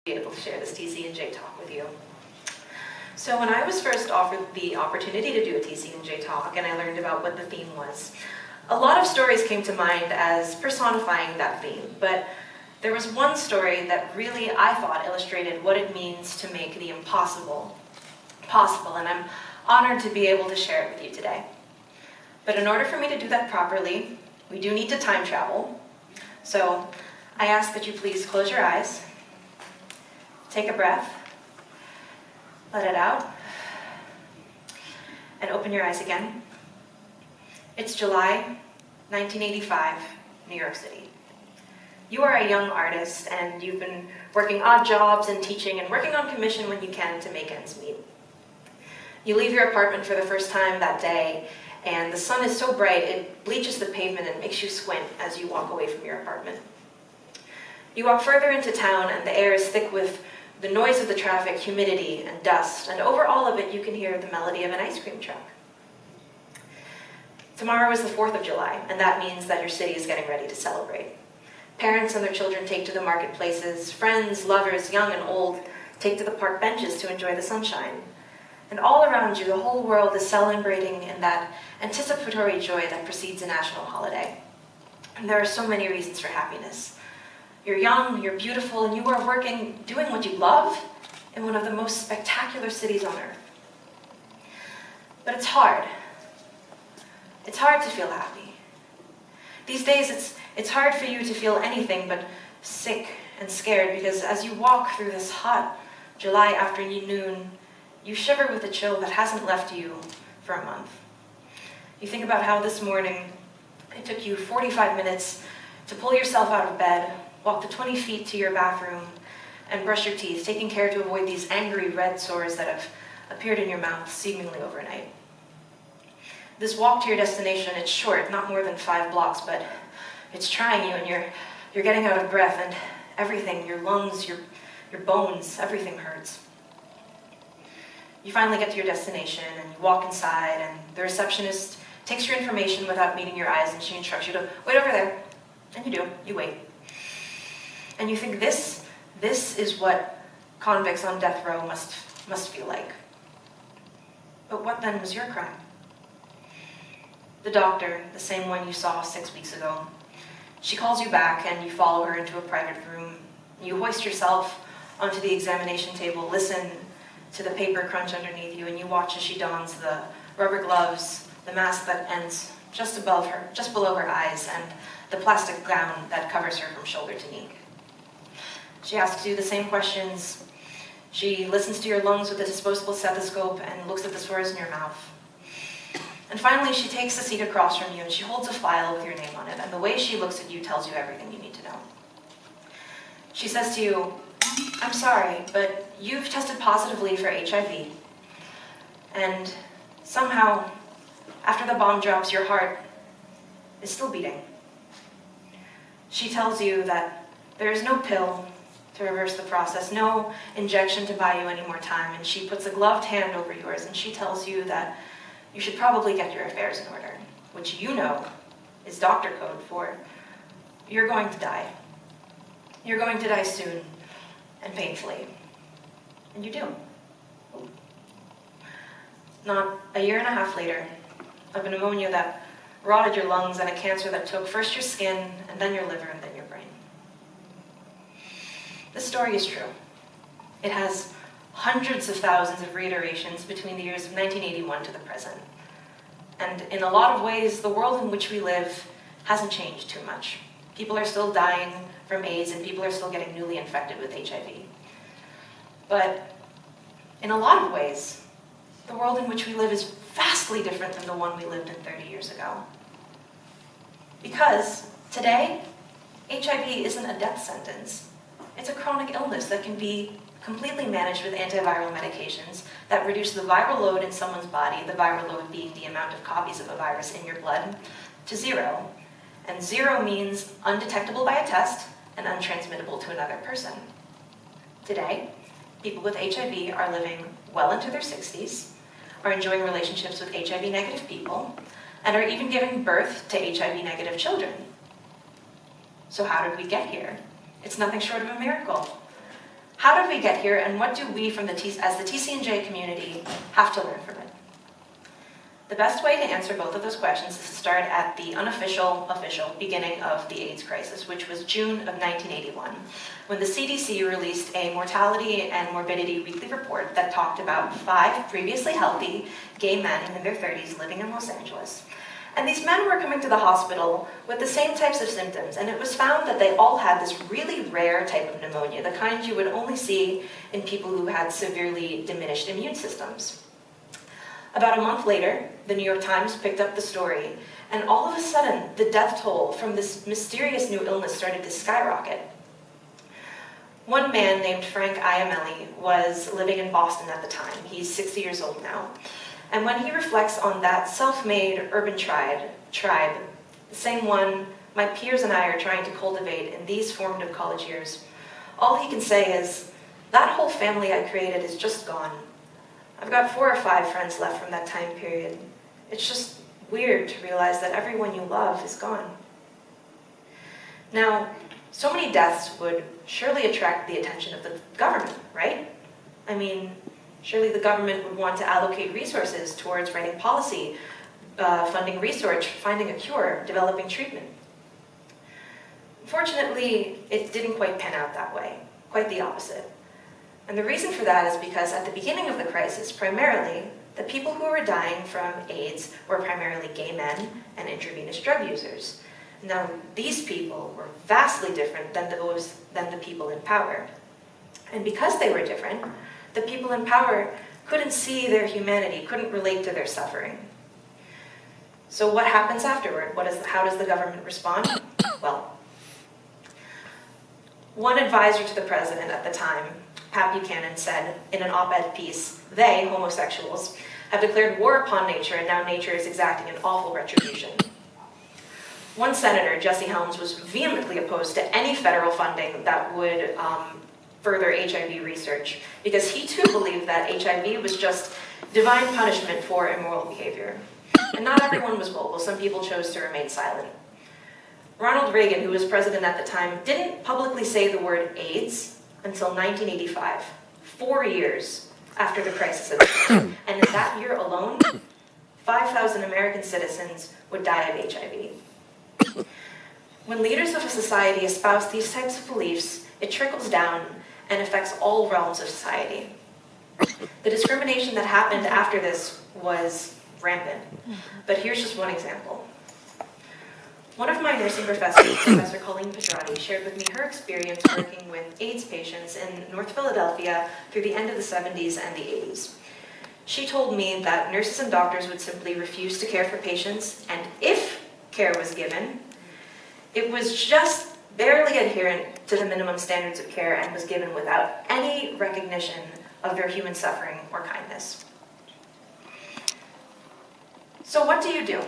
be able to share this TCNJ talk with you. So when I was first offered the opportunity to do a TCNJ talk and I learned about what the theme was, a lot of stories came to mind as personifying that theme, but there was one story that really, I thought, illustrated what it means to make the impossible possible, and I'm honored to be able to share it with you today. But in order for me to do that properly, we do need to time travel. So I ask that you please close your eyes, take a breath, let it out, and open your eyes again. It's July 1985, New York City. You are a young artist, and you've been working odd jobs and teaching and working on commission when you can to make ends meet. You leave your apartment for the first time that day, and the sun is so bright it bleaches the pavement and makes you squint as you walk away from your apartment. You walk further into town, and the air is thick with the noise of the traffic, humidity, and dust, and over all of it you can hear the melody of an ice cream truck. Tomorrow is the 4th of July, and that means that your city is getting ready to celebrate. Parents and their children take to the marketplaces, friends, lovers, young and old, take to the park benches to enjoy the sunshine. And all around you, the whole world is celebrating in that anticipatory joy that precedes a national holiday. And there are so many reasons for happiness. You're young, you're beautiful, and you are working, doing what you love in one of the most spectacular cities on earth. But it's hard. It's hard to feel happy. These days, it's hard for you to feel anything but sick and scared, because as you walk through this hot July afternoon, you shiver with a chill that hasn't left you for a month. You think about how this morning it took you 45 minutes to pull yourself out of bed, walk the 20 feet to your bathroom, and brush your teeth, taking care to avoid these angry red sores that have appeared in your mouth seemingly overnight. This walk to your destination, it's short, not more than 5 blocks, but it's trying you, and you're getting out of breath, and everything, your lungs, your bones, everything hurts. You finally get to your destination, and you walk inside, and the receptionist takes your information without meeting your eyes, and she instructs you to wait over there. And you do, you wait. And you think this is what convicts on death row must feel like. But what then was your crime? The doctor, the same one you saw 6 weeks ago, she calls you back, and you follow her into a private room. You hoist yourself onto the examination table, listen to the paper crunch underneath you, and you watch as she dons the rubber gloves, the mask that ends just below her eyes, and the plastic gown that covers her from shoulder to knee. She asks you the same questions. She listens to your lungs with a disposable stethoscope and looks at the sores in your mouth. And finally, she takes a seat across from you, and she holds a file with your name on it, and the way she looks at you tells you everything you need to know. She says to you, "I'm sorry, but you've tested positively for HIV. And somehow, after the bomb drops, your heart is still beating." She tells you that there is no pill to reverse the process, no injection to buy you any more time, and she puts a gloved hand over yours, and she tells you that you should probably get your affairs in order, which you know is doctor code for you're going to die. You're going to die soon and painfully. And you do. Not a year and a half later, of a pneumonia that rotted your lungs and a cancer that took first your skin and then your liver and then your brain. This story is true. It has hundreds of thousands of reiterations between the years of 1981 to the present. And in a lot of ways, the world in which we live hasn't changed too much. People are still dying from AIDS, and people are still getting newly infected with HIV. But in a lot of ways, the world in which we live is vastly different than the one we lived in 30 years ago. Because today, HIV isn't a death sentence. It's a chronic illness that can be completely managed with antiviral medications that reduce the viral load in someone's body, the viral load being the amount of copies of a virus in your blood, to 0. And 0 means undetectable by a test and untransmittable to another person. Today, people with HIV are living well into their 60s, are enjoying relationships with HIV-negative people, and are even giving birth to HIV-negative children. So how did we get here? It's nothing short of a miracle. How did we get here, and what do we as the TCNJ community have to learn from it? The best way to answer both of those questions is to start at the official beginning of the AIDS crisis, which was June of 1981, when the CDC released a mortality and morbidity weekly report that talked about 5 previously healthy gay men in their 30s living in Los Angeles. And these men were coming to the hospital with the same types of symptoms, and it was found that they all had this really rare type of pneumonia, the kind you would only see in people who had severely diminished immune systems. About a month later, the New York Times picked up the story, and all of a sudden, the death toll from this mysterious new illness started to skyrocket. One man named Frank Iamelli was living in Boston at the time. He's 60 years old now. And when he reflects on that self-made urban tribe, the same one my peers and I are trying to cultivate in these formative college years, all he can say is, that whole family I created is just gone. I've got 4 or 5 friends left from that time period. It's just weird to realize that everyone you love is gone. Now, so many deaths would surely attract the attention of the government, right? I mean, surely the government would want to allocate resources towards writing policy, funding research, finding a cure, developing treatment. Fortunately, it didn't quite pan out that way, quite the opposite. And the reason for that is because at the beginning of the crisis, primarily, the people who were dying from AIDS were primarily gay men and intravenous drug users. Now, these people were vastly different than the people in power. And because they were different, the people in power couldn't see their humanity, couldn't relate to their suffering. So what happens afterward? How does the government respond? Well, one advisor to the president at the time, Pat Buchanan, said in an op-ed piece, they, homosexuals, have declared war upon nature, and now nature is exacting an awful retribution. One senator, Jesse Helms, was vehemently opposed to any federal funding that would further HIV research, because he too believed that HIV was just divine punishment for immoral behavior. And not everyone was vocal. Some people chose to remain silent. Ronald Reagan, who was president at the time, didn't publicly say the word AIDS until 1985, 4 years after the crisis had begun. And in that year alone, 5,000 American citizens would die of HIV. When leaders of a society espouse these types of beliefs, it trickles down and affects all realms of society. The discrimination that happened after this was rampant, but here's just one example. One of my nursing professors, Professor Colleen Pedrati, shared with me her experience working with AIDS patients in North Philadelphia through the end of the 70s and the 80s. She told me that nurses and doctors would simply refuse to care for patients, and if care was given, it was just barely adherent to the minimum standards of care and was given without any recognition of their human suffering or kindness. So what do you do?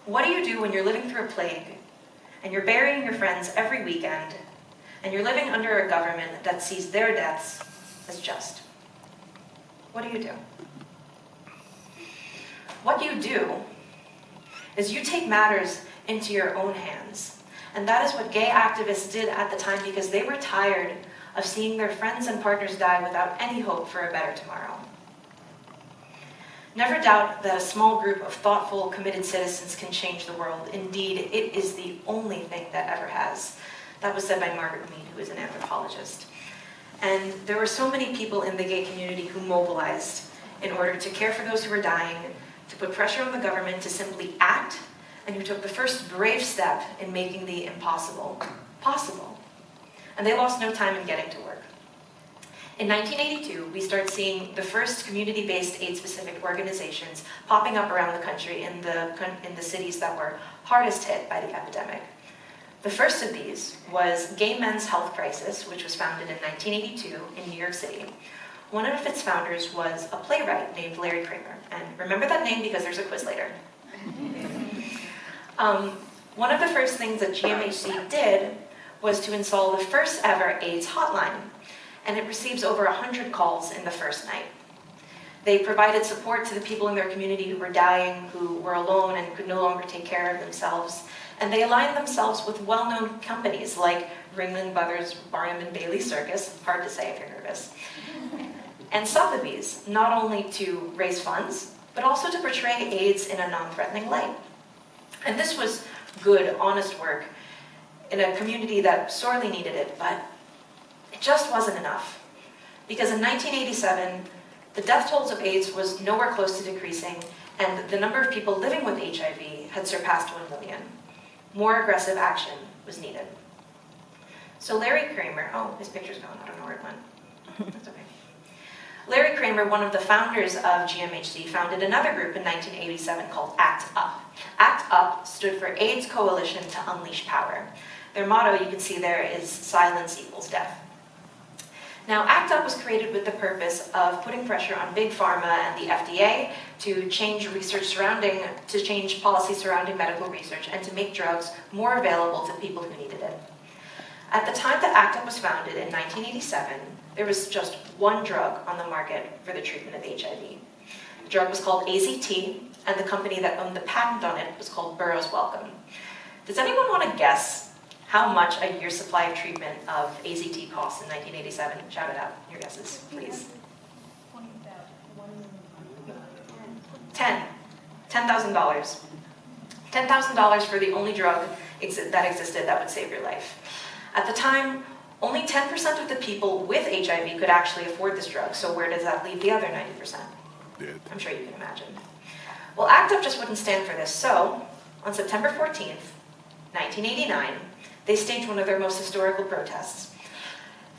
What do you do when you're living through a plague and you're burying your friends every weekend and you're living under a government that sees their deaths as just? What do you do? What you do is you take matters into your own hands. And that is what gay activists did at the time, because they were tired of seeing their friends and partners die without any hope for a better tomorrow. Never doubt that a small group of thoughtful, committed citizens can change the world. Indeed, it is the only thing that ever has. That was said by Margaret Mead, who is an anthropologist. And there were so many people in the gay community who mobilized in order to care for those who were dying, to put pressure on the government to simply act, and who took the first brave step in making the impossible possible. And they lost no time in getting to work. In 1982, we start seeing the first community-based AIDS-specific organizations popping up around the country in the cities that were hardest hit by the epidemic. The first of these was Gay Men's Health Crisis, which was founded in 1982 in New York City. One of its founders was a playwright named Larry Kramer. And remember that name because there's a quiz later. One of the first things that GMHC did was to install the first ever AIDS hotline, and it receives over 100 calls in the first night. They provided support to the people in their community who were dying, who were alone and could no longer take care of themselves, and they aligned themselves with well-known companies like Ringling Brothers Barnum and Bailey Circus, hard to say if you're nervous, and Sotheby's, not only to raise funds, but also to portray AIDS in a non-threatening light. And this was good, honest work in a community that sorely needed it, but it just wasn't enough. Because in 1987, the death tolls of AIDS was nowhere close to decreasing, and the number of people living with HIV had surpassed 1 million. More aggressive action was needed. So Larry Kramer, oh, his picture's gone, I don't know where it went. That's okay. Larry Kramer, one of the founders of GMHC, founded another group in 1987 called ACT UP. ACT UP stood for AIDS Coalition to Unleash Power. Their motto, you can see there, is silence equals death. Now, ACT UP was created with the purpose of putting pressure on Big Pharma and the FDA to change policy surrounding medical research and to make drugs more available to people who needed it. At the time that ACT UP was founded in 1987, there was just one drug on the market for the treatment of HIV. The drug was called AZT, and the company that owned the patent on it was called Burroughs Wellcome. Does anyone want to guess how much a year's supply of treatment of AZT costs in 1987? Shout it out, your guesses, please. $10,000. $10,000 for the only drug that existed that would save your life. At the time, only 10% of the people with HIV could actually afford this drug, so where does that leave the other 90%? Dead. I'm sure you can imagine. Well, ACT UP just wouldn't stand for this, so on September 14th, 1989, they staged one of their most historical protests.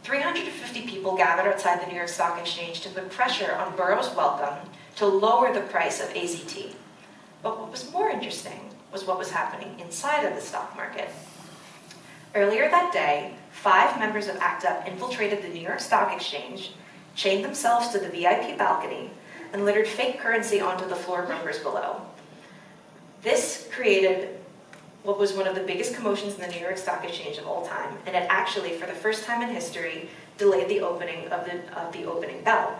350 people gathered outside the New York Stock Exchange to put pressure on Burroughs Wellcome to lower the price of AZT. But what was more interesting was what was happening inside of the stock market. Earlier that day, 5 members of ACT UP infiltrated the New York Stock Exchange, chained themselves to the VIP balcony, and littered fake currency onto the floor bumpers below. This created what was one of the biggest commotions in the New York Stock Exchange of all time, and it actually, for the first time in history, delayed the opening of the opening bell.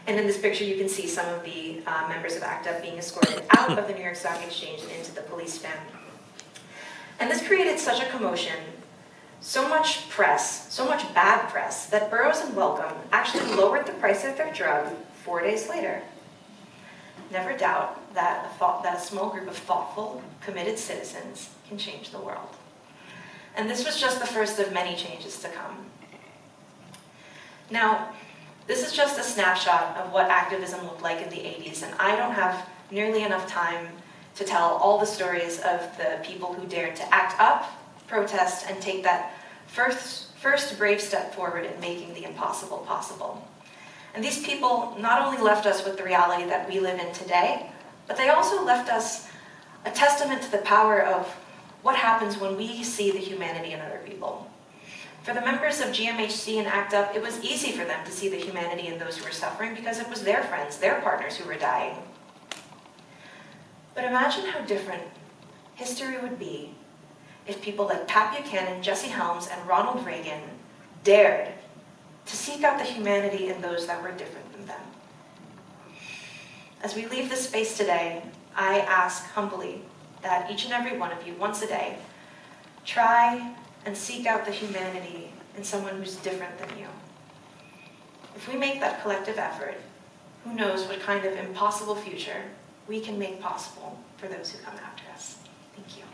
And in this picture, you can see some of the members of ACT UP being escorted out of the New York Stock Exchange and into the police van. And this created such a commotion, so much press, so much bad press, that Burroughs and Wellcome actually lowered the price of their drug 4 days later. Never doubt that a small group of thoughtful, committed citizens can change the world. And this was just the first of many changes to come. Now, this is just a snapshot of what activism looked like in the 80s, and I don't have nearly enough time to tell all the stories of the people who dared to act up, protest, and take that first brave step forward in making the impossible possible. And these people not only left us with the reality that we live in today, but they also left us a testament to the power of what happens when we see the humanity in other people. For the members of GMHC and ACT UP, it was easy for them to see the humanity in those who were suffering because it was their friends, their partners who were dying. But imagine how different history would be if people like Pat Buchanan, Jesse Helms, and Ronald Reagan dared to seek out the humanity in those that were different than them. As we leave this space today, I ask humbly that each and every one of you, once a day, try and seek out the humanity in someone who's different than you. If we make that collective effort, who knows what kind of impossible future we can make possible for those who come after us. Thank you.